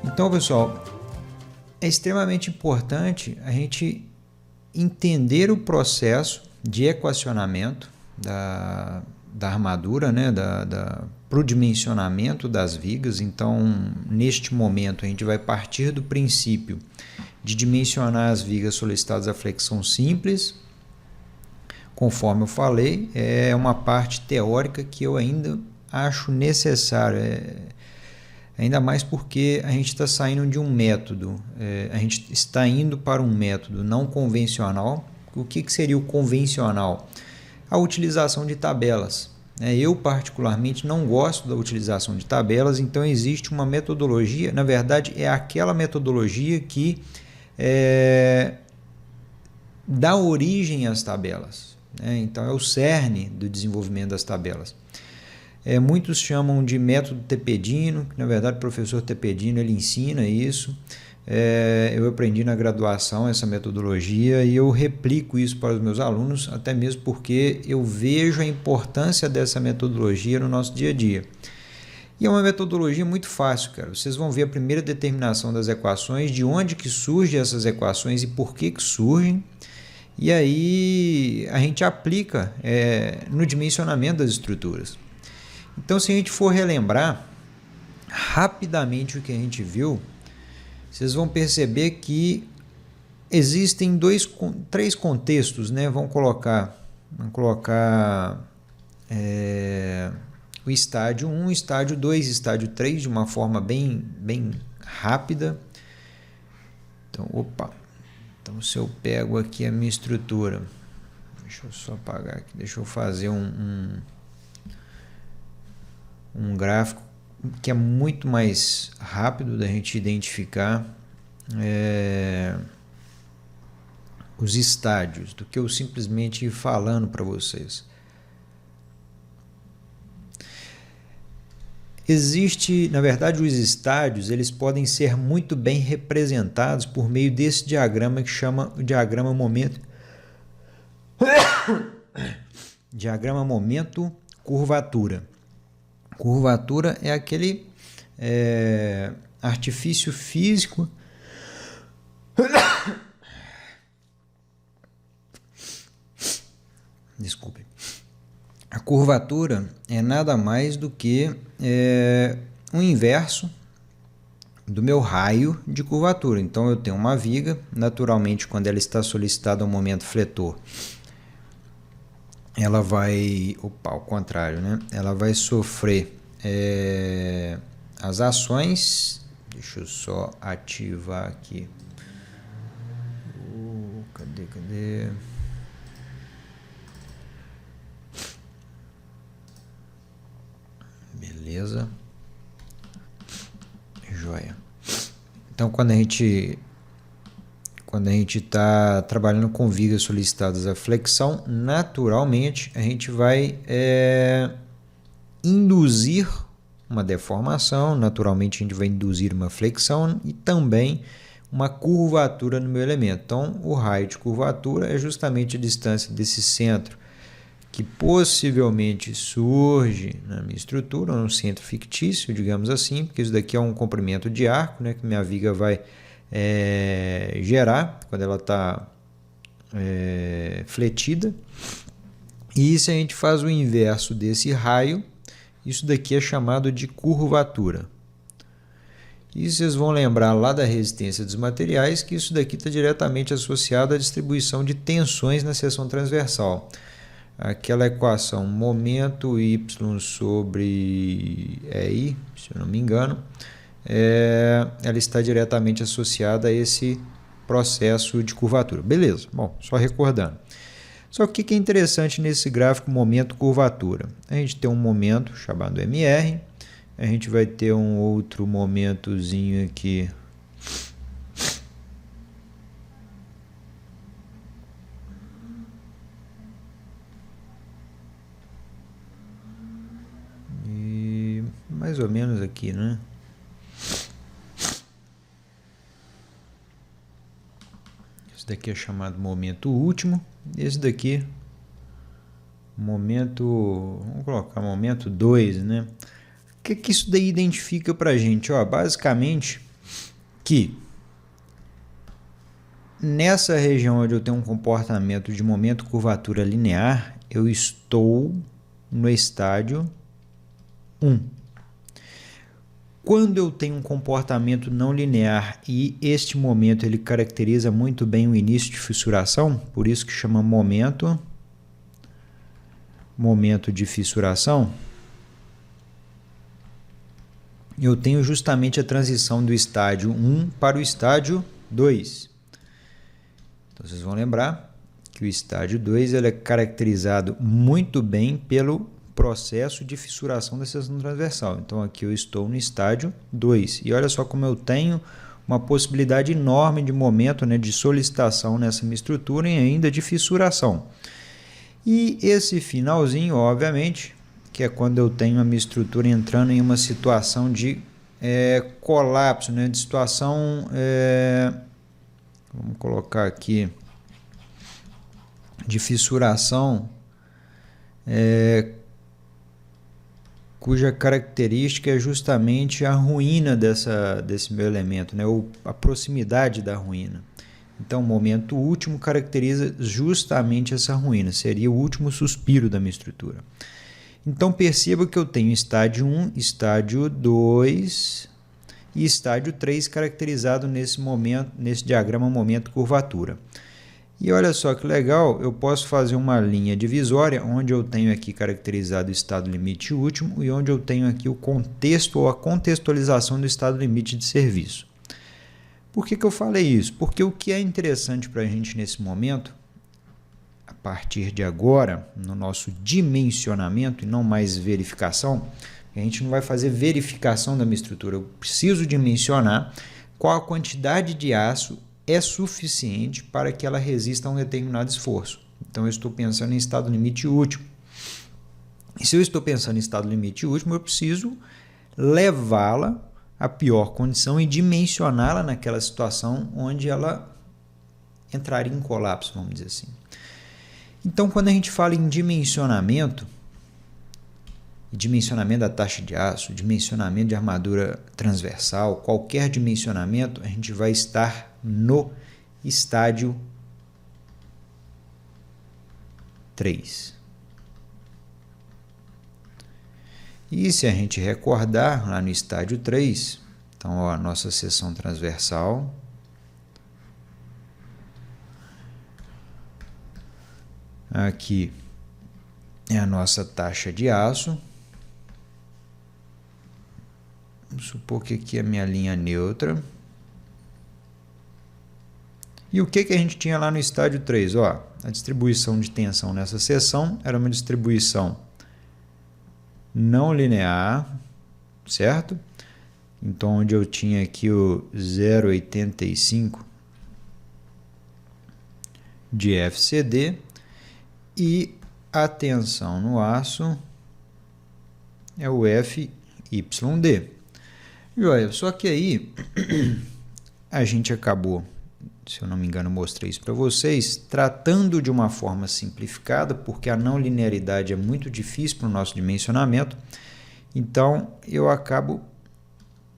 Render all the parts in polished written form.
Então, pessoal, é extremamente importante a gente entender o processo de equacionamento da armadura, né, para o dimensionamento das vigas. Então, neste momento, a gente vai partir do princípio de dimensionar as vigas solicitadas à flexão simples. Conforme eu falei, é uma parte teórica que eu ainda acho necessário, ainda mais porque a gente está saindo de um método, a gente está indo para um método não convencional. O que seria o convencional? A utilização de tabelas. Eu particularmente não gosto da utilização de tabelas, então existe uma metodologia, na verdade é aquela metodologia que dá origem às tabelas. Então é o cerne do desenvolvimento das tabelas. Muitos chamam de método Tepedino, que na verdade o professor Tepedino ele ensina isso. Eu aprendi na graduação essa metodologia e eu replico isso para os meus alunos, até mesmo porque eu vejo a importância dessa metodologia no nosso dia a dia. E é uma metodologia muito fácil, cara. Vocês vão ver a primeira determinação das equações, de onde que surgem essas equações e por que surgem. E aí a gente aplica no dimensionamento das estruturas. Então, se a gente for relembrar rapidamente o que a gente viu, vocês vão perceber que existem três contextos, né? Vamos colocar o estádio 1, estádio 2, estádio 3 de uma forma bem rápida. Então, se eu pego aqui a minha estrutura, deixa eu só apagar aqui, deixa eu fazer um gráfico que é muito mais rápido da gente identificar os estádios do que eu simplesmente ir falando para vocês. Na verdade, os estádios eles podem ser muito bem representados por meio desse diagrama que chama o diagrama momento curvatura. Curvatura é aquele artifício físico desculpe. A curvatura é nada mais do que o inverso do meu raio de curvatura. Então, eu tenho uma viga, naturalmente, quando ela está solicitada ao momento fletor, ela vai, ao contrário, né? Ela vai sofrer as ações. Deixa eu só ativar aqui. Cadê? Beleza. Joia. Então, quando a gente está trabalhando com vigas solicitadas à flexão, naturalmente a gente vai induzir uma deformação, naturalmente a gente vai induzir uma flexão e também uma curvatura no meu elemento. Então, o raio de curvatura é justamente a distância desse centro que possivelmente surge na minha estrutura, um centro fictício, digamos assim, porque isso daqui é um comprimento de arco, né, que minha viga vai gerar quando ela está fletida. E se a gente faz o inverso desse raio, isso daqui é chamado de curvatura. E vocês vão lembrar lá da resistência dos materiais que isso daqui está diretamente associado à distribuição de tensões na seção transversal. Aquela equação momento y sobre I, se eu não me engano, ela está diretamente associada a esse processo de curvatura. Beleza, bom, só recordando. Só que o que é interessante nesse gráfico momento-curvatura? A gente tem um momento chamado MR, a gente vai ter um outro momentozinho aqui e mais ou menos aqui, né? Esse daqui é chamado momento último, esse daqui momento, vamos colocar momento 2, né? O que isso daí identifica para a gente? Basicamente, que nessa região onde eu tenho um comportamento de momento curvatura linear, eu estou no estádio 1. Quando eu tenho um comportamento não linear e este momento ele caracteriza muito bem o início de fissuração, por isso que chama momento de fissuração, eu tenho justamente a transição do estádio 1 para o estádio 2. Então vocês vão lembrar que o estádio 2 ele é caracterizado muito bem pelo processo de fissuração da seção transversal. Então aqui eu estou no estádio 2. E olha só como eu tenho uma possibilidade enorme de momento, né, de solicitação nessa minha estrutura e ainda de fissuração. E esse finalzinho, obviamente, que é quando eu tenho a minha estrutura entrando em uma situação de colapso, né, de situação, vamos colocar aqui, de fissuração, cuja característica é justamente a ruína desse meu elemento, né, ou a proximidade da ruína. Então, o momento último caracteriza justamente essa ruína, seria o último suspiro da minha estrutura. Então, perceba que eu tenho estádio 1, estádio 2 e estádio 3 caracterizado nesse momento, nesse diagrama momento curvatura. E olha só que legal, eu posso fazer uma linha divisória onde eu tenho aqui caracterizado o estado limite último e onde eu tenho aqui o contexto ou a contextualização do estado limite de serviço. Por que eu falei isso? Porque o que é interessante para a gente nesse momento, a partir de agora, no nosso dimensionamento e não mais verificação, a gente não vai fazer verificação da minha estrutura, eu preciso dimensionar qual a quantidade de aço é suficiente para que ela resista a um determinado esforço. Então eu estou pensando em estado limite último. E se eu estou pensando em estado limite último, eu preciso levá-la à pior condição e dimensioná-la naquela situação onde ela entraria em colapso, vamos dizer assim. Então, quando a gente fala em dimensionamento da taxa de aço, dimensionamento de armadura transversal, qualquer dimensionamento, a gente vai estar no estádio 3. E se a gente recordar lá no estádio 3, então ó, a nossa seção transversal, aqui é a nossa taxa de aço. Vamos supor que aqui é a minha linha neutra. E o que a gente tinha lá no estádio 3? Ó, a distribuição de tensão nessa seção era uma distribuição não linear, certo? Então, onde eu tinha aqui o 0,85 de FCD e a tensão no aço é o FYD. Joia, só que aí a gente acabou, se eu não me engano, mostrei isso para vocês, tratando de uma forma simplificada, porque a não linearidade é muito difícil para o nosso dimensionamento. Então, eu acabo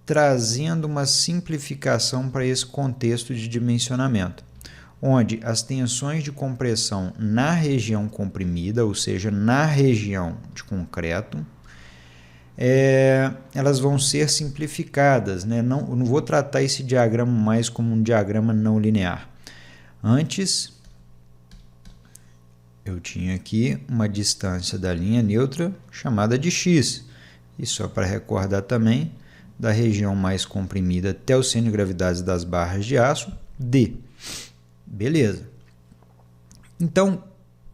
trazendo uma simplificação para esse contexto de dimensionamento, onde as tensões de compressão na região comprimida, ou seja, na região de concreto, elas vão ser simplificadas, né? Eu não vou tratar esse diagrama mais como um diagrama não linear. Antes, eu tinha aqui uma distância da linha neutra chamada de x. E só para recordar também, da região mais comprimida até o centro de gravidade das barras de aço, d. Beleza. Então,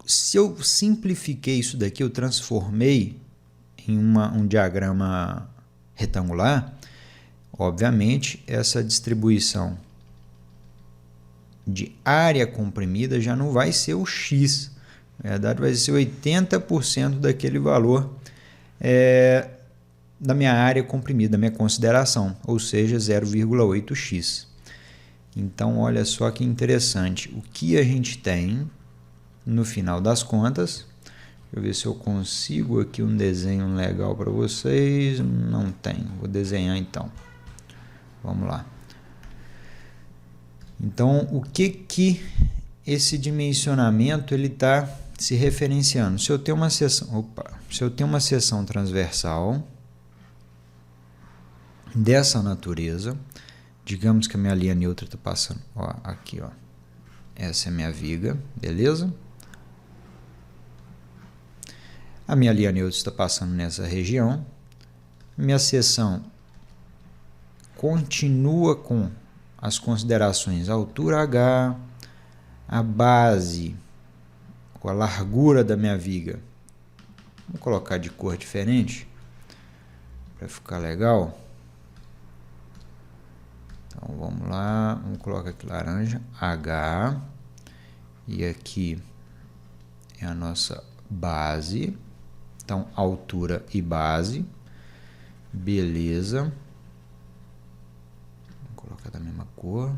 se eu simplifiquei isso daqui, eu transformei em um diagrama retangular, obviamente essa distribuição de área comprimida já não vai ser o x, na verdade vai ser 80% daquele valor da minha área comprimida, da minha consideração, ou seja, 0,8x. Então, olha só que interessante, o que a gente tem no final das contas. Deixa eu ver se eu consigo aqui um desenho legal para vocês. Não tem. Vou desenhar então. Vamos lá. Então, o que esse dimensionamento ele está se referenciando? Se eu tenho uma seção transversal dessa natureza, digamos que a minha linha neutra está passando, ó, aqui, ó, essa é a minha viga, beleza? A minha linha neutra está passando nessa região, minha seção continua com as considerações altura H, a base, com a largura da minha viga. Vou colocar de cor diferente para ficar legal. Então vamos lá, vamos colocar aqui laranja, H, e aqui é a nossa base. Então altura e base, beleza. Vou colocar da mesma cor.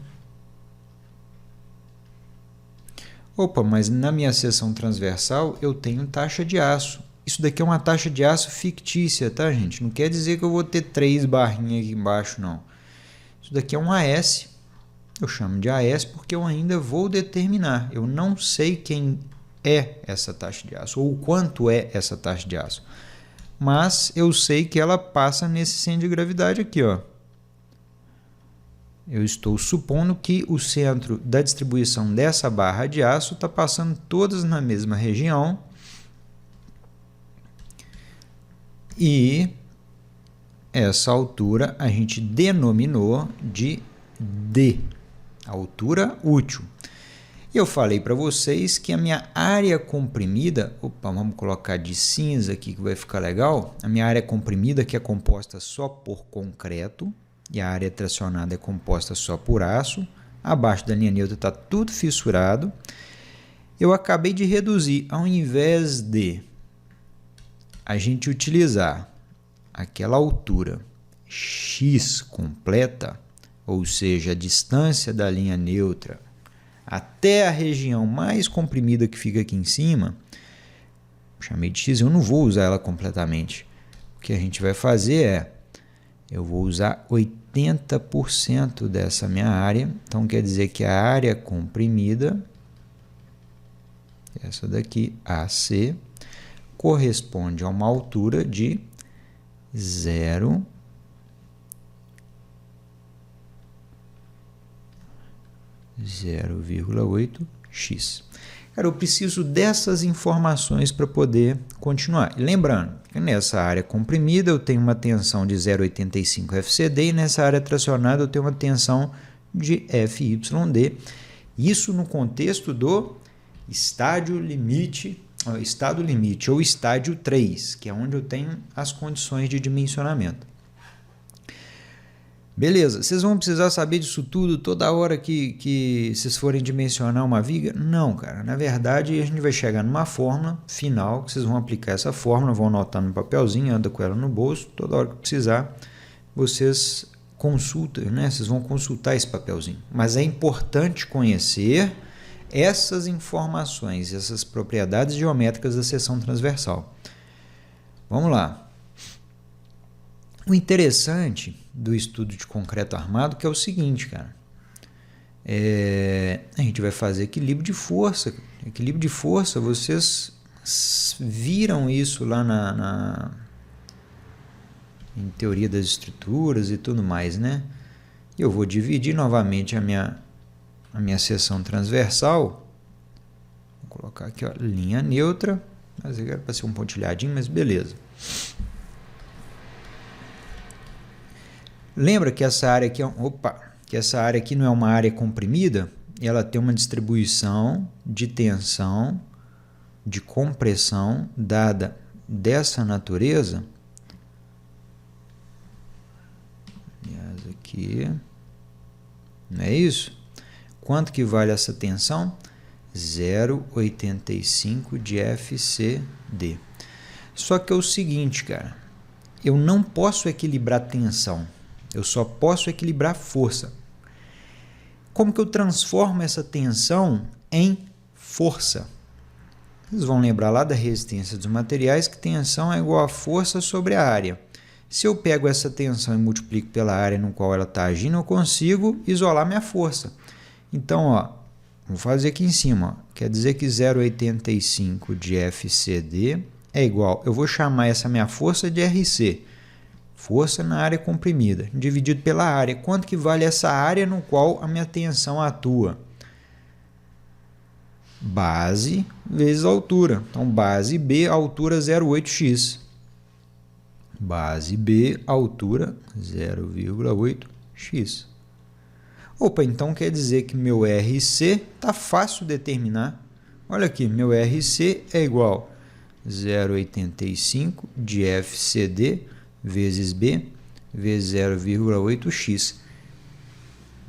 Opa, mas na minha seção transversal eu tenho taxa de aço. Isso daqui é uma taxa de aço fictícia, tá, gente? Não quer dizer que eu vou ter 3 barrinhas aqui embaixo, não. Isso daqui é um AS. Eu chamo de AS porque eu ainda vou determinar. Eu não sei quem é essa taxa de aço ou quanto é essa taxa de aço. Mas eu sei que ela passa nesse centro de gravidade aqui, ó. Eu estou supondo que o centro da distribuição dessa barra de aço está passando todas na mesma região. E essa altura a gente denominou de D, altura útil. Eu falei para vocês que a minha área comprimida, opa, vamos colocar de cinza aqui que vai ficar legal. A minha área comprimida, que é composta só por concreto, e a área tracionada é composta só por aço. Abaixo da linha neutra está tudo fissurado. Eu acabei de reduzir, ao invés de a gente utilizar aquela altura x completa, ou seja, a distância da linha neutra até a região mais comprimida que fica aqui em cima, chamei de x, eu não vou usar ela completamente. O que a gente vai fazer é, eu vou usar 80% dessa minha área, então quer dizer que a área comprimida, essa daqui, AC, corresponde a uma altura de 0,8x. Cara, eu preciso dessas informações para poder continuar. E lembrando que nessa área comprimida eu tenho uma tensão de 0,85 FCD e nessa área tracionada eu tenho uma tensão de FYD. Isso no contexto do estado limite ou estádio 3, que é onde eu tenho as condições de dimensionamento. Beleza, vocês vão precisar saber disso tudo toda hora que vocês forem dimensionar uma viga? Não, cara. Na verdade, a gente vai chegar numa fórmula final, que vocês vão aplicar essa fórmula, vão anotar no papelzinho, anda com ela no bolso, toda hora que precisar, vocês consultam, né? Vocês vão consultar esse papelzinho. Mas é importante conhecer essas informações, essas propriedades geométricas da seção transversal. Vamos lá. O interessante do estudo de concreto armado que é o seguinte, cara. A gente vai fazer equilíbrio de força. Equilíbrio de força, vocês viram isso lá em teoria das estruturas e tudo mais, né? Eu vou dividir novamente a minha seção transversal. Vou colocar aqui, ó, linha neutra. Mas eu quero para ser um pontilhadinho, mas beleza. Lembra que essa área aqui não é uma área comprimida, ela tem uma distribuição de tensão, de compressão dada dessa natureza. Aliás, aqui, não é isso? Quanto que vale essa tensão? 0,85 de FCD. Só que é o seguinte, cara, eu não posso equilibrar tensão. Eu só posso equilibrar força. Como que eu transformo essa tensão em força? Vocês vão lembrar lá da resistência dos materiais que tensão é igual a força sobre a área. Se eu pego essa tensão e multiplico pela área no qual ela está agindo, eu consigo isolar minha força. Então, ó, vou fazer aqui em cima. Ó. Quer dizer que 0,85 de FCD é igual. Eu vou chamar essa minha força de RC. Força na área comprimida, dividido pela área. Quanto que vale essa área no qual a minha tensão atua? Base vezes altura. Então, base B, altura 0,8x. Base B, altura 0,8x. Opa, então quer dizer que meu RC está fácil de determinar. Olha aqui, meu RC é igual a 0,85 de FCD vezes B vezes 0,8x.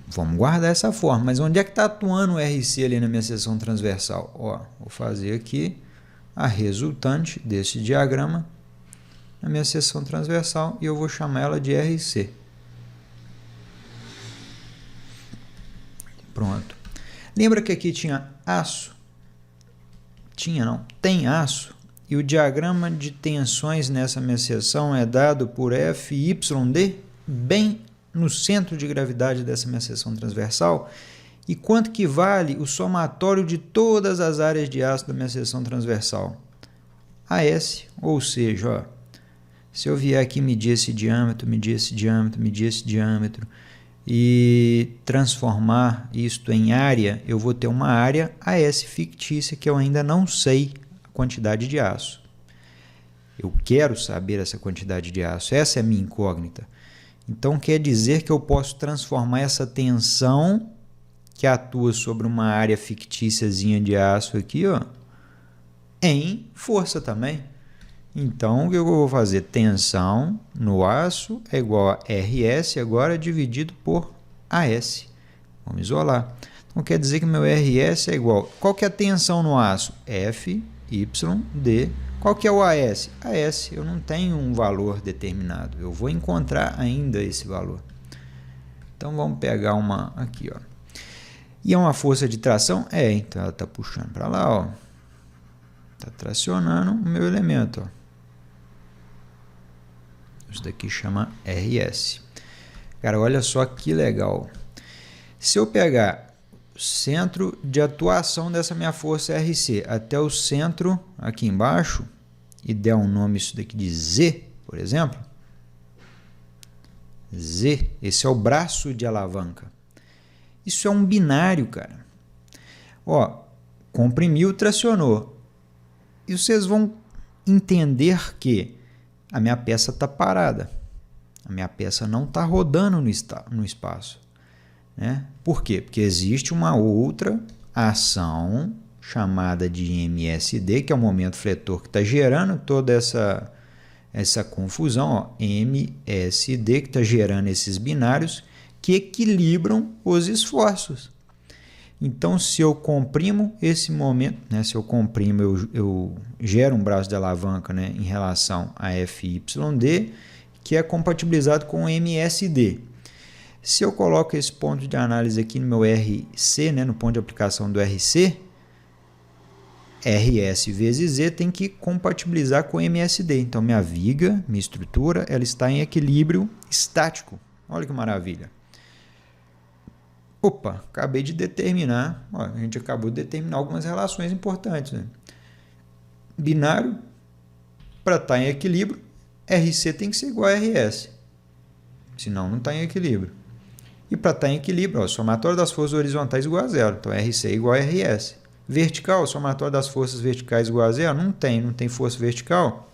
Vamos guardar essa forma. Mas onde é que está atuando o RC ali na minha seção transversal? Ó, vou fazer aqui a resultante desse diagrama na minha seção transversal e eu vou chamar ela de RC. Pronto. Lembra que aqui tinha aço? Tinha não, tem aço. E o diagrama de tensões nessa minha seção é dado por FYD, bem no centro de gravidade dessa minha seção transversal. E quanto que vale o somatório de todas as áreas de aço da minha seção transversal? AS, ou seja, ó, se eu vier aqui medir esse diâmetro, medir esse diâmetro, medir esse diâmetro e transformar isto em área, eu vou ter uma área AS fictícia que eu ainda não sei quantidade de aço. Eu quero saber essa quantidade de aço, essa é a minha incógnita. Então quer dizer que eu posso transformar essa tensão que atua sobre uma área fictíciazinha de aço aqui, ó, em força também. Então o que eu vou fazer? Tensão no aço é igual a RS agora dividido por AS. Vamos isolar. Então quer dizer que meu RS é igual. Qual que é a tensão no aço? FYD. Qual que é o AS? AS, eu não tenho um valor determinado. Eu vou encontrar ainda esse valor. Então vamos pegar uma aqui, ó. E é uma força de tração? É, então ela está puxando para lá, ó. Está tracionando o meu elemento, ó. Isso daqui chama RS. Cara, olha só que legal. Se eu pegar o centro de atuação dessa minha força RC até o centro aqui embaixo e der um nome isso daqui de Z, por exemplo. Z, esse é o braço de alavanca. Isso é um binário, cara. Ó, comprimiu, tracionou. E vocês vão entender que a minha peça está parada. A minha peça não está rodando no espaço. Né? Por quê? Porque existe uma outra ação chamada de MSD, que é o momento fletor que está gerando toda essa confusão. Ó, MSD, que está gerando esses binários que equilibram os esforços. Então, se eu comprimo esse momento, né, se eu comprimo, eu gero um braço de alavanca, né, em relação a FYD, que é compatibilizado com o MSD. Se eu coloco esse ponto de análise aqui no meu RC, né, no ponto de aplicação do RC, RS vezes Z tem que compatibilizar com MSD. Então, minha viga, minha estrutura, ela está em equilíbrio estático. Olha que maravilha. Opa, acabei de determinar, ó, a gente acabou de determinar algumas relações importantes. Né? Binário, para estar em equilíbrio, RC tem que ser igual a RS, senão não está em equilíbrio. E para estar em equilíbrio, ó, somatório das forças horizontais igual a zero, então RC igual a RS. Vertical, somatório das forças verticais igual a zero, não tem força vertical.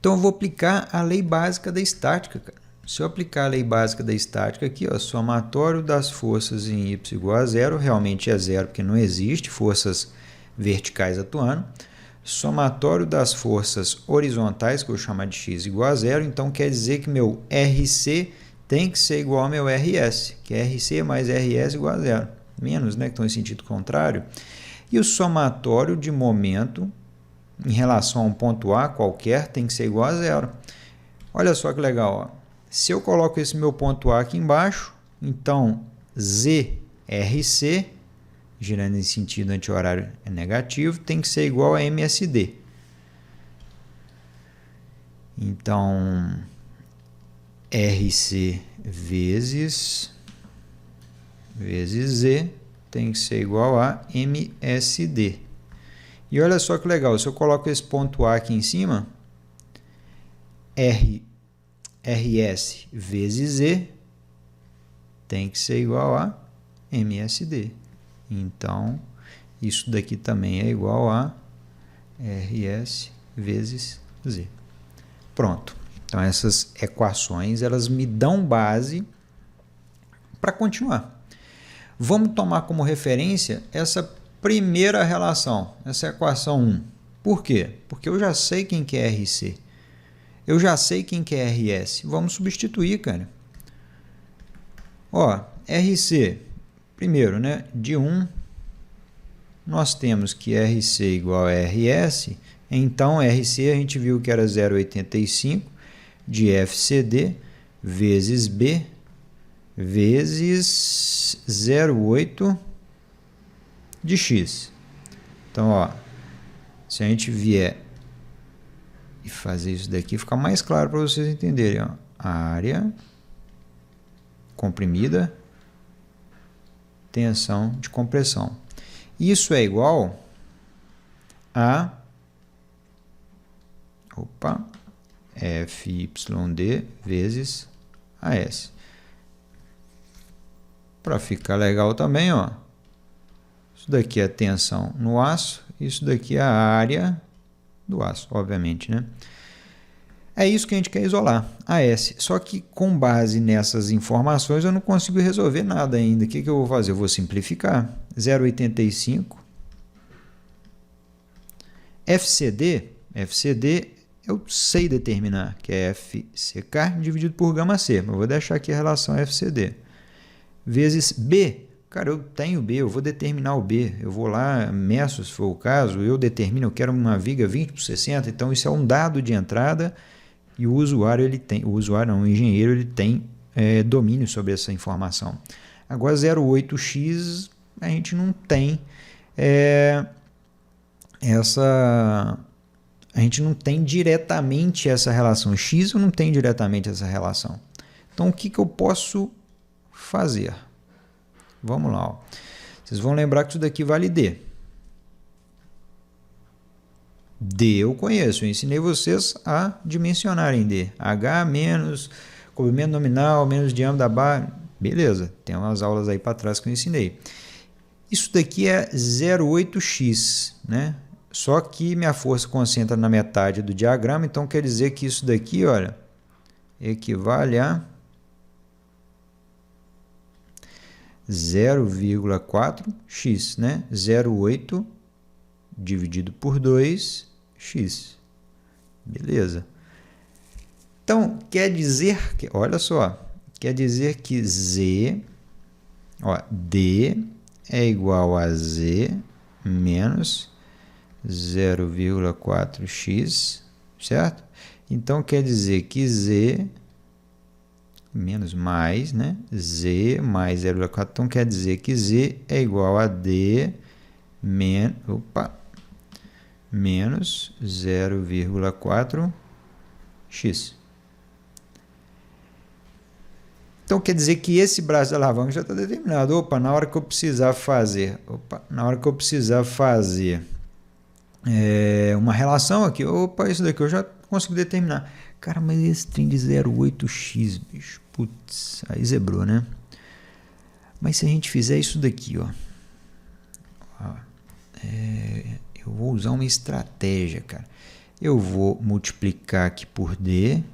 Então eu vou aplicar a lei básica da estática, cara. Se eu aplicar a lei básica da estática aqui, ó, somatório das forças em y igual a zero, realmente é zero, porque não existe forças verticais atuando. Somatório das forças horizontais, que eu vou chamar de x igual a zero, então quer dizer que meu RC tem que ser igual ao meu RS, que é RC mais RS igual a zero. Menos, né, que estão em sentido contrário. E o somatório de momento em relação a um ponto A qualquer tem que ser igual a zero. Olha só que legal, ó. Se eu coloco esse meu ponto A aqui embaixo, então ZRC, girando em sentido anti-horário é negativo, tem que ser igual a MSD. Então, RC vezes vezes Z tem que ser igual a MSD. E olha só que legal, se eu coloco esse ponto A aqui em cima, RS vezes Z tem que ser igual a MSD. Então, isso daqui também é igual a RS vezes Z. Pronto. Então, essas equações, elas me dão base para continuar. Vamos tomar como referência essa primeira relação, essa equação 1. Por quê? Porque eu já sei quem que é RC. Eu já sei quem que é RS. Vamos substituir, cara. Ó, RC, primeiro, né? De 1, nós temos que RC igual a RS. Então, RC a gente viu que era 0,85 de FCD vezes B vezes 0,8 de X. Então, ó, se a gente vier e fazer isso daqui, fica mais claro para vocês entenderem. Ó. A área comprimida, tensão de compressão. Isso é igual a FYD vezes AS. Para ficar legal também, ó, isso daqui é a tensão no aço, isso daqui é a área do aço, obviamente, né? É isso que a gente quer isolar, AS. Só que com base nessas informações eu não consigo resolver nada ainda. O que eu vou fazer? Eu vou simplificar. 0,85 FCD eu sei determinar, que é FCK dividido por gama C. Mas eu vou deixar aqui a relação FCD. Vezes B. Cara, eu tenho B, eu vou determinar o B. Eu vou lá, meço, se for o caso, eu determino, eu quero uma viga 20/60. Então, isso é um dado de entrada e o usuário, ele tem, o usuário não, o engenheiro, ele tem domínio sobre essa informação. Agora, 0,8x, a gente não tem a gente não tem diretamente essa relação. X eu não tenho diretamente essa relação. Então, o que eu posso fazer? Vamos lá. Ó. Vocês vão lembrar que isso daqui vale D. D eu conheço. Eu ensinei vocês a dimensionarem D. H menos comprimento nominal, menos diâmetro da barra. Beleza. Tem umas aulas aí para trás que eu ensinei. Isso daqui é 0,8x, né? Só que minha força concentra na metade do diagrama, então quer dizer que isso daqui, olha, equivale a 0,4x, né? 0,8 dividido por 2x. Beleza. Então, quer dizer que, olha só, quer dizer que Z, ó, D é igual a Z menos 0,4x, certo? Então, quer dizer que Z menos mais, né? Z mais 0,4. Então, quer dizer que Z é igual a D menos 0,4x. Então, quer dizer que esse braço da alavanca já está determinado. Na hora que eu precisar fazer... uma relação aqui, isso daqui eu já consigo determinar. Cara, mas esse trem de 0,8x, bicho, putz, aí zebrou, né? Mas se a gente fizer isso daqui, ó, eu vou usar uma estratégia, cara. Eu vou multiplicar aqui por D,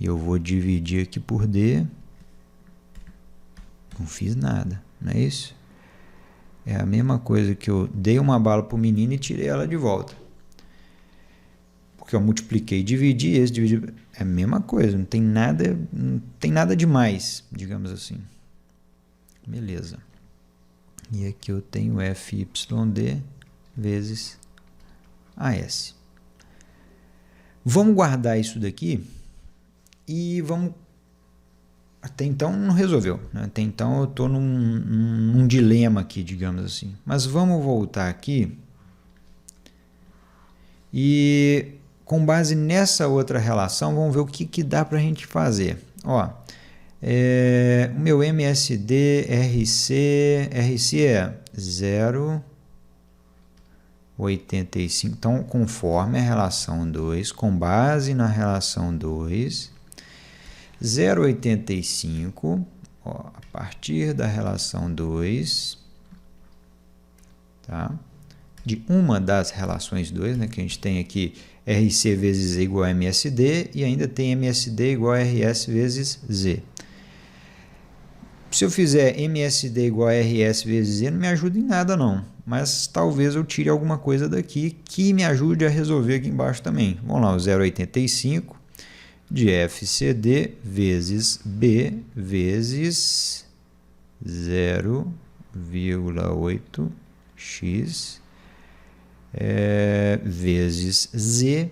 e eu vou dividir aqui por D. Não fiz nada, não é isso? É a mesma coisa que eu dei uma bala para o menino e tirei ela de volta. Porque eu multipliquei, dividi, é a mesma coisa, não tem nada demais, digamos assim. Beleza. E aqui eu tenho FYD vezes AS. Vamos guardar isso daqui e vamos... Até então não resolveu, né? Até então eu estou num dilema aqui, digamos assim. Mas vamos voltar aqui e com base nessa outra relação, vamos ver o que dá para a gente fazer. Ó, O meu MSD RC é 0,85. Então, conforme a relação 2, com base na relação 2, 0,85, a partir da relação 2, tá? De uma das relações 2, né, que a gente tem aqui RC vezes Z igual a MSD, e ainda tem MSD igual a RS vezes Z. Se eu fizer MSD igual a RS vezes Z, não me ajuda em nada não, mas talvez eu tire alguma coisa daqui que me ajude a resolver aqui embaixo também. Vamos lá, o 0,85 de FCD vezes B vezes 0,8x vezes Z,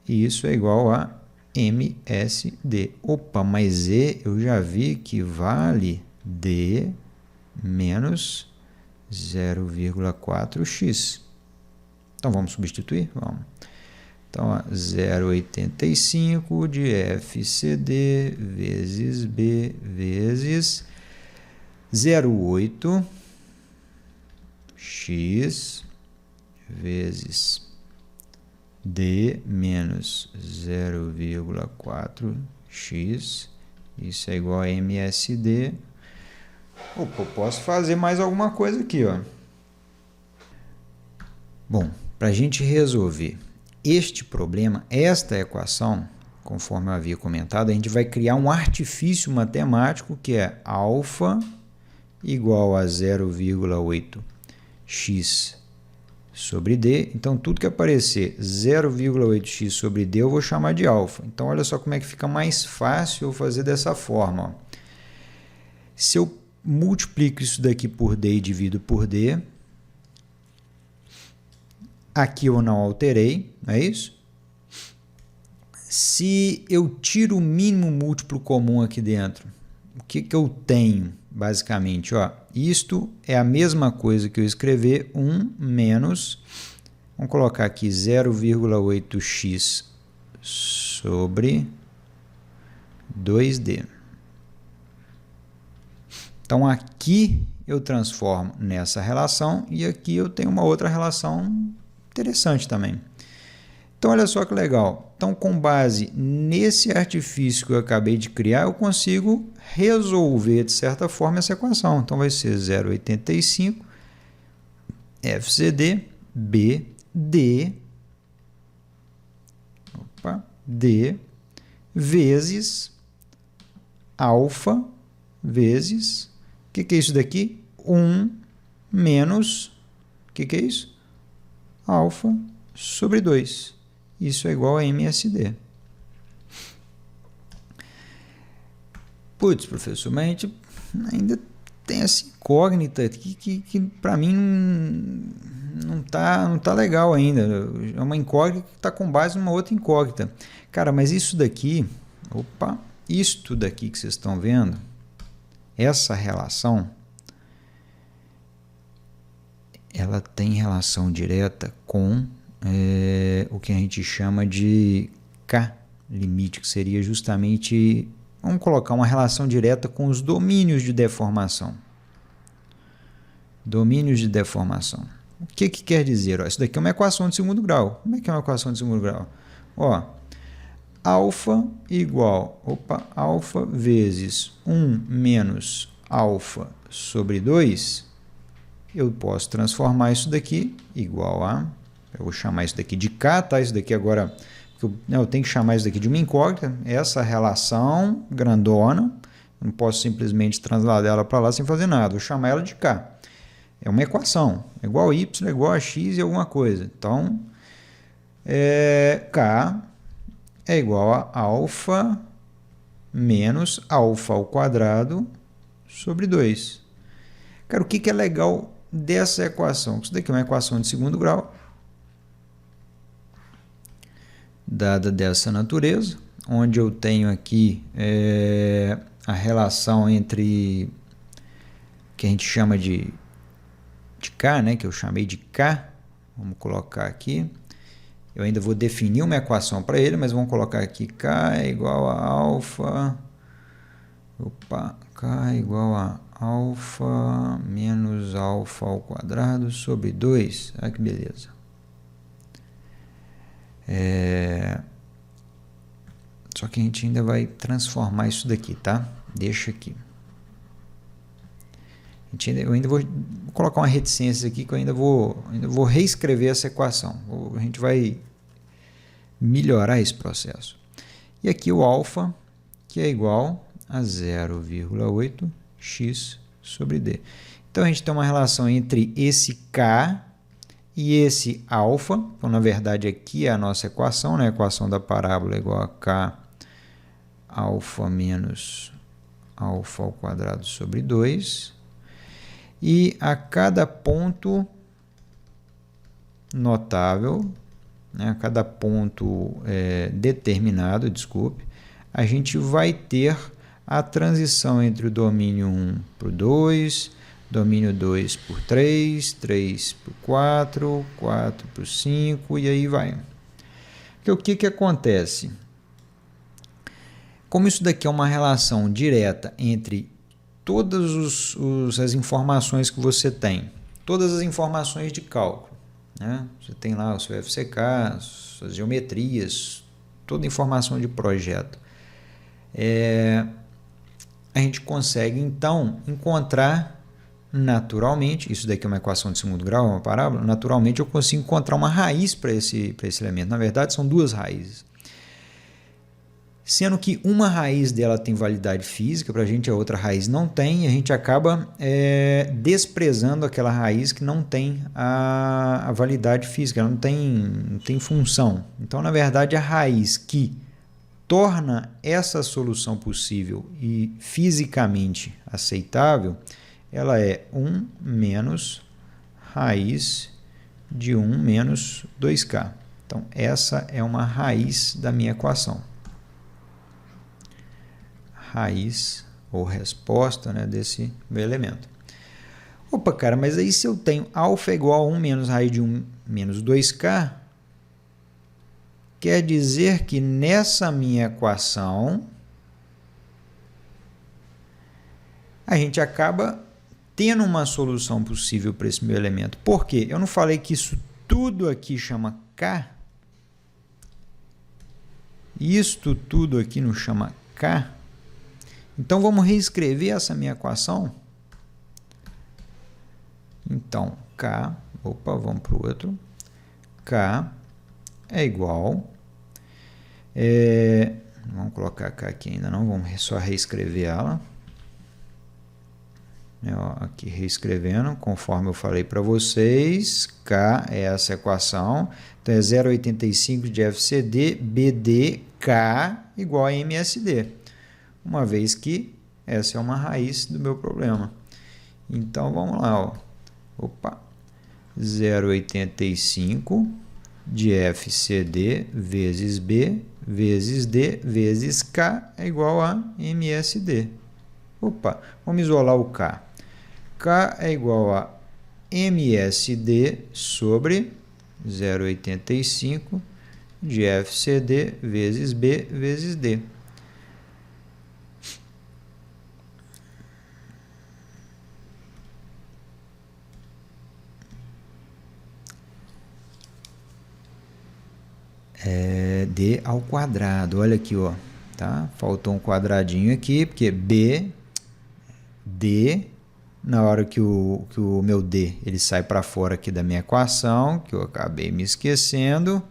e isso é igual a MSD. Opa, mas Z eu já vi que vale D menos 0,4x. Então vamos substituir? Vamos. Então, 0,85 de FCD vezes B vezes 0,8x vezes D menos 0,4x. Isso é igual a MSD. Opa, eu posso fazer mais alguma coisa aqui, ó. Bom, para a gente resolver este problema, esta equação, conforme eu havia comentado, a gente vai criar um artifício matemático que é alfa igual a 0,8x sobre D. Então, tudo que aparecer 0,8x sobre D eu vou chamar de alfa. Então, olha só como é que fica mais fácil eu fazer dessa forma. Ó. Se eu multiplico isso daqui por D e divido por D, aqui eu não alterei, não é isso? Se eu tiro o mínimo múltiplo comum aqui dentro, o que eu tenho, basicamente? Ó, isto é a mesma coisa que eu escrever 1 menos, vamos colocar aqui 0,8x sobre 2D. Então, aqui eu transformo nessa relação e aqui eu tenho uma outra relação interessante também. Então, olha só que legal. Então, com base nesse artifício que eu acabei de criar, eu consigo resolver, de certa forma, essa equação. Então, vai ser 0,85 FCD BD D vezes alfa vezes, o que é isso daqui? 1 menos, o que é isso? Alfa sobre 2. Isso é igual a MSD. Putz, professor, mas a gente ainda tem essa incógnita aqui que para mim não tá legal ainda. É uma incógnita que está com base numa outra incógnita. Cara, mas isso daqui, isto daqui que vocês estão vendo, essa relação, ela tem relação direta com o que a gente chama de K-limite, que seria justamente, vamos colocar uma relação direta com os domínios de deformação. Domínios de deformação. O que quer dizer? Ó, isso daqui é uma equação de segundo grau. Como é que é uma equação de segundo grau? Ó, alfa igual, alfa vezes 1 menos alfa sobre 2, eu posso transformar isso daqui igual a, eu vou chamar isso daqui de K, tá? Isso daqui agora, eu tenho que chamar isso daqui de uma incógnita, essa relação grandona, não posso simplesmente trasladar ela para lá sem fazer nada, vou chamar ela de K. É uma equação, é igual a Y, é igual a X e alguma coisa. Então, K é igual a alfa menos alfa ao quadrado sobre 2. Cara, o que é legal dessa equação? Isso daqui é uma equação de segundo grau, dada dessa natureza, onde eu tenho aqui a relação entre, que a gente chama de K, né, que eu chamei de K, vamos colocar aqui, Eu ainda vou definir uma equação para ele, mas vamos colocar aqui K é igual a alfa. K é igual a alfa menos alfa ao quadrado sobre 2. Olha que beleza. Só que a gente ainda vai transformar isso daqui, tá? Deixa aqui. Eu ainda vou colocar uma reticência aqui que eu ainda vou reescrever essa equação. A gente vai melhorar esse processo. E aqui o alfa, que é igual a 0,8x sobre d. Então, a gente tem uma relação entre esse k e esse alfa. Então, na verdade, aqui é a nossa equação, né? A equação da parábola é igual a k alfa menos alfa ao quadrado sobre 2. E a cada ponto notável, né, a cada ponto determinado, a gente vai ter a transição entre o domínio 1 para o 2, domínio 2 por 3, 3 por 4, 4 por 5 e aí vai. Porque o que acontece? Como isso daqui é uma relação direta entre todas as informações que você tem, todas as informações de cálculo, né? Você tem lá o seu FCK, suas geometrias, toda a informação de projeto. A gente consegue, então, encontrar naturalmente, isso daqui é uma equação de segundo grau, uma parábola, naturalmente eu consigo encontrar uma raiz para esse elemento. Na verdade, são duas raízes. Sendo que uma raiz dela tem validade física, para a gente a outra raiz não tem, e a gente acaba desprezando aquela raiz que não tem a validade física, ela não tem função. Então, na verdade, a raiz que torna essa solução possível e fisicamente aceitável, ela é 1 menos raiz de 1 menos 2k. Então, essa é uma raiz da minha equação. Raiz ou resposta, né, desse meu elemento. Opa, cara, mas aí se eu tenho alfa igual a 1 menos raiz de 1 menos 2k, quer dizer que nessa minha equação a gente acaba tendo uma solução possível para esse meu elemento. Por quê? Eu não falei que isso tudo aqui chama k? Isto tudo aqui não chama k? Então, vamos reescrever essa minha equação? Então, vamos para o outro. K é igual... vamos colocar K aqui ainda não, vamos só reescrever ela. Aqui reescrevendo, conforme eu falei para vocês, K é essa equação. Então, é 0,85 de FCD, BD, K igual a MSD. Uma vez que essa é uma raiz do meu problema. Então, vamos lá. 0,85 de FCD vezes B vezes D vezes K é igual a MSD. Vamos isolar o K. K é igual a MSD sobre 0,85 de FCD vezes B vezes D. D ao quadrado, olha aqui, ó, tá? Faltou um quadradinho aqui, porque B, D, na hora que o meu D ele sai para fora aqui da minha equação, que eu acabei me esquecendo,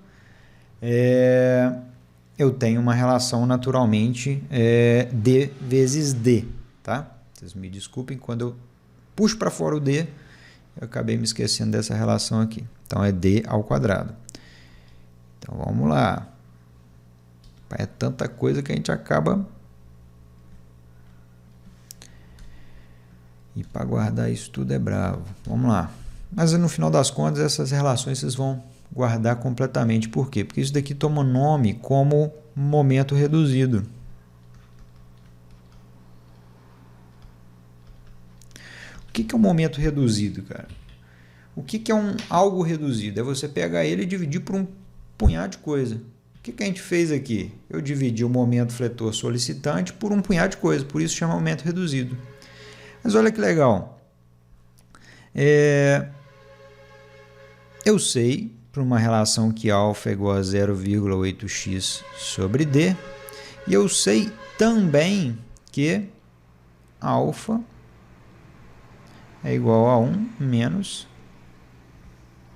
eu tenho uma relação naturalmente D vezes D, tá? Vocês me desculpem, quando eu puxo para fora o D, eu acabei me esquecendo dessa relação aqui. Então, é D ao quadrado. Então, vamos lá. É tanta coisa que a gente acaba... E para guardar isso tudo é bravo. Vamos lá. Mas no final das contas, essas relações vocês vão guardar completamente. Por quê? Porque isso daqui toma nome como momento reduzido. O que é um momento reduzido, cara? O que é algo reduzido? É você pegar ele e dividir por um punhado de coisa. O que a gente fez aqui? Eu dividi o momento fletor solicitante por um punhado de coisa, por isso chama momento reduzido. Mas olha que legal. Eu sei, por uma relação que alfa é igual a 0,8x sobre d, e eu sei também que alfa é igual a 1 menos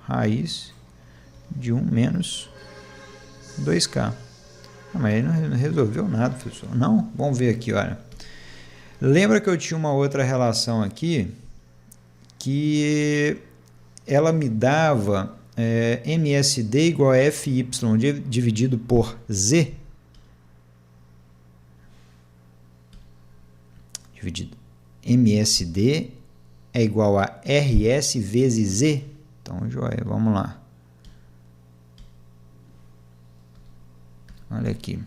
raiz de 1 menos 2k. Mas aí não resolveu nada, professor. Não? Vamos ver aqui, olha. Lembra que eu tinha uma outra relação aqui que ela me dava MSD igual a FY dividido por Z? Dividido. MSD é igual a RS vezes Z? Então, joia, vamos lá. Olha aqui.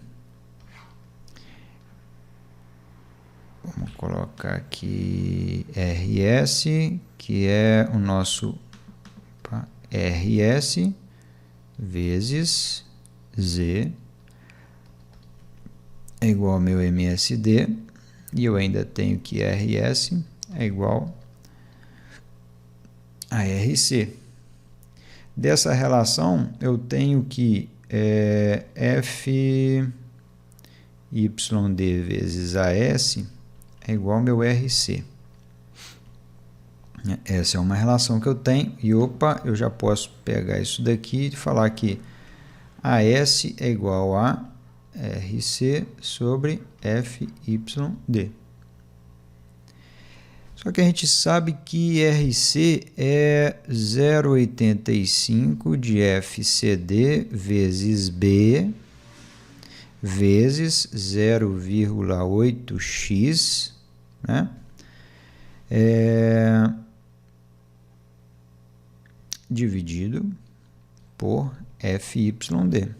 Vamos colocar aqui RS, que é o nosso RS vezes Z é igual ao meu MSD, e eu ainda tenho que RS é igual a RC. Dessa relação, eu tenho que FYD vezes AS é igual ao meu RC. Essa é uma relação que eu tenho, e opa, eu já posso pegar isso daqui e falar que AS é igual a RC sobre FYD. Só que a gente sabe que RC é 0,85 de FCD vezes B vezes 0,8x, né? Dividido por FYD.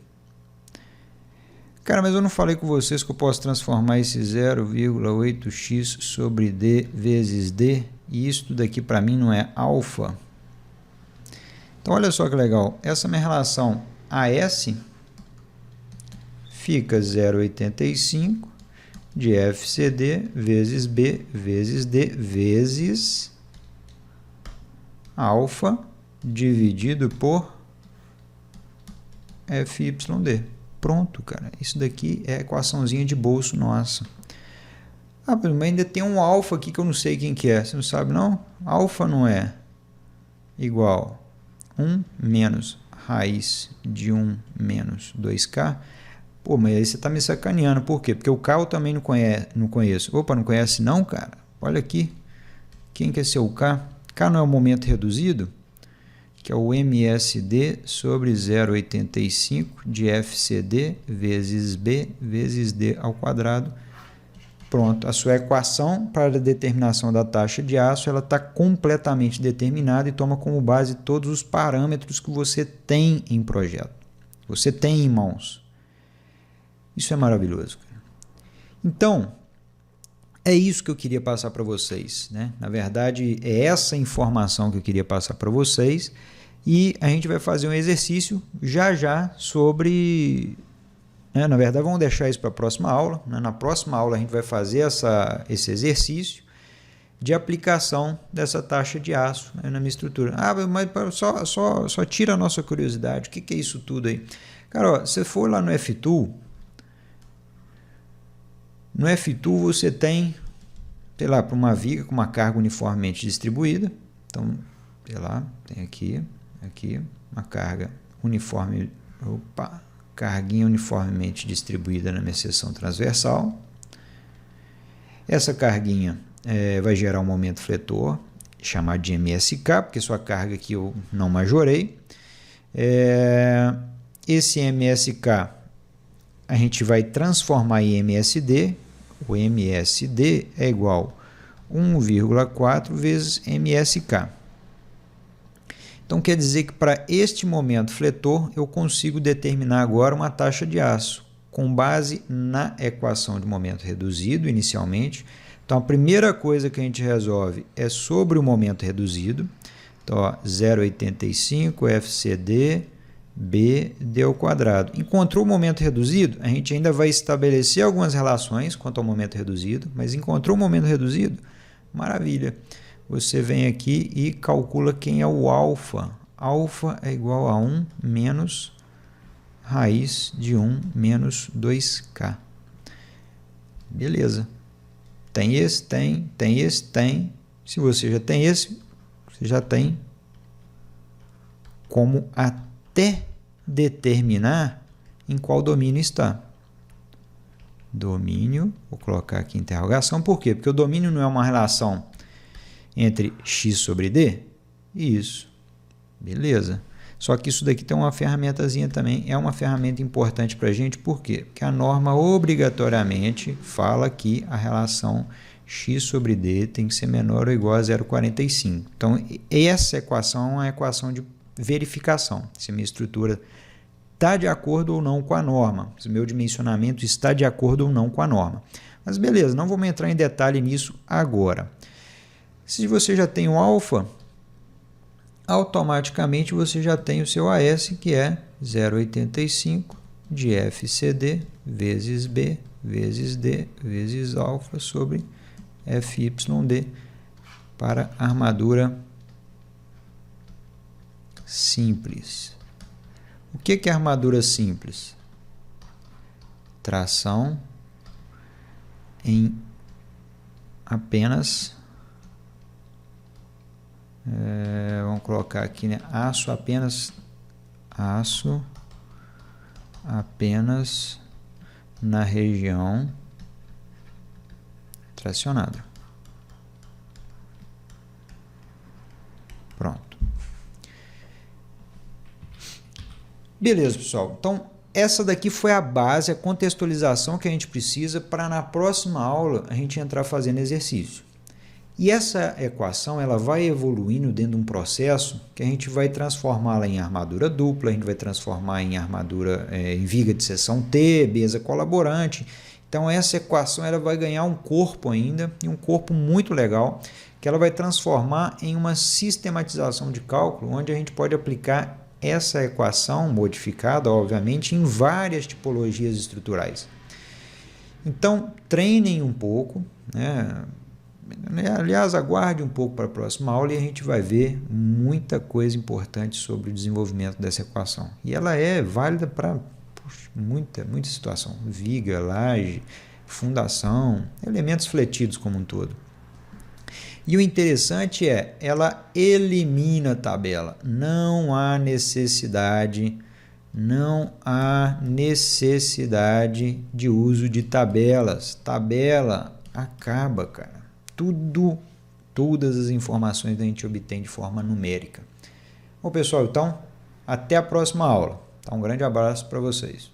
Cara, mas eu não falei com vocês que eu posso transformar esse 0,8x sobre D vezes D, e isso daqui para mim não é alfa? Então, olha só que legal. Essa minha relação AS fica 0,85 de FCD vezes B vezes D vezes alfa dividido por FYD. Pronto, cara. Isso daqui é a equaçãozinha de bolso nossa. Ah, mas ainda tem um alfa aqui que eu não sei quem que é. Você não sabe, não? Alfa não é igual 1 menos raiz de 1 menos 2k. Pô, mas aí você está me sacaneando. Por quê? Porque o K eu também não conheço. Opa, não conhece não, cara? Olha aqui. Quem que é seu K? K não é o momento reduzido? Que é o MSD sobre 0,85 de FCD vezes B vezes D ao quadrado. Pronto, a sua equação para a determinação da taxa de aço ela está completamente determinada e toma como base todos os parâmetros que você tem em projeto. Você tem em mãos. Isso é maravilhoso. Então, é isso que eu queria passar para vocês, né? Na verdade, é essa informação que eu queria passar para vocês, e a gente vai fazer um exercício já sobre... né? Na verdade, vamos deixar isso para a próxima aula, né? Na próxima aula a gente vai fazer esse exercício de aplicação dessa taxa de aço, né, na minha estrutura. Ah, mas só tira a nossa curiosidade. O que é isso tudo aí? Cara, ó, se for lá no F-Tool, no F-Tool você tem, sei lá, para uma viga com uma carga uniformemente distribuída. Então, sei lá, tem aqui uma carga uniforme, carguinha uniformemente distribuída na minha seção transversal. Essa carguinha vai gerar um momento fletor, chamado de MSK, porque sua carga aqui eu não majorei. Esse MSK a gente vai transformar em MSD. O MSD é igual a 1,4 vezes MSK. Então, quer dizer que para este momento fletor, eu consigo determinar agora uma taxa de aço, com base na equação de momento reduzido inicialmente. Então, a primeira coisa que a gente resolve é sobre o momento reduzido. Então, 0,85 FCD BD ao quadrado. Encontrou o momento reduzido? A gente ainda vai estabelecer algumas relações quanto ao momento reduzido, mas encontrou o momento reduzido? Maravilha. Você vem aqui e calcula quem é o alfa. Alfa é igual a 1 menos raiz de 1 menos 2k. Beleza. Tem esse, tem esse, tem. Se você já tem esse, você já tem como até determinar em qual domínio está. Domínio, vou colocar aqui interrogação, por quê? Porque o domínio não é uma relação entre x sobre d? Isso. Beleza. Só que isso daqui tem uma ferramentazinha também, é uma ferramenta importante para a gente, por quê? Porque a norma obrigatoriamente fala que a relação x sobre d tem que ser menor ou igual a 0,45. Então, essa equação é uma equação de verificação, se minha estrutura está de acordo ou não com a norma, se meu dimensionamento está de acordo ou não com a norma. Mas beleza, não vamos entrar em detalhe nisso agora. Se você já tem o alfa, automaticamente você já tem o seu AS, que é 0,85 de FCD vezes B vezes D vezes alfa sobre FYD para armadura simples. O que é armadura simples? Tração em apenas, vamos colocar aqui, né? Aço apenas na região tracionada. Pronto. Beleza, pessoal. Então, essa daqui foi a base, a contextualização que a gente precisa para na próxima aula a gente entrar fazendo exercício. E essa equação ela vai evoluindo dentro de um processo que a gente vai transformá-la em armadura dupla, a gente vai transformar em armadura em viga de seção T, mesa colaborante. Então essa equação ela vai ganhar um corpo ainda, e um corpo muito legal, que ela vai transformar em uma sistematização de cálculo, onde a gente pode aplicar essa equação modificada, obviamente, em várias tipologias estruturais. Então, treinem um pouco, né? Aliás, aguarde um pouco para a próxima aula e a gente vai ver muita coisa importante sobre o desenvolvimento dessa equação. E ela é válida para muita situação. Viga, laje, fundação, elementos fletidos como um todo. E o interessante é, ela elimina a tabela. Não há necessidade de uso de tabelas. Tabela acaba, cara. Todas as informações a gente obtém de forma numérica. Bom, pessoal, então, até a próxima aula. Tá? Um grande abraço para vocês.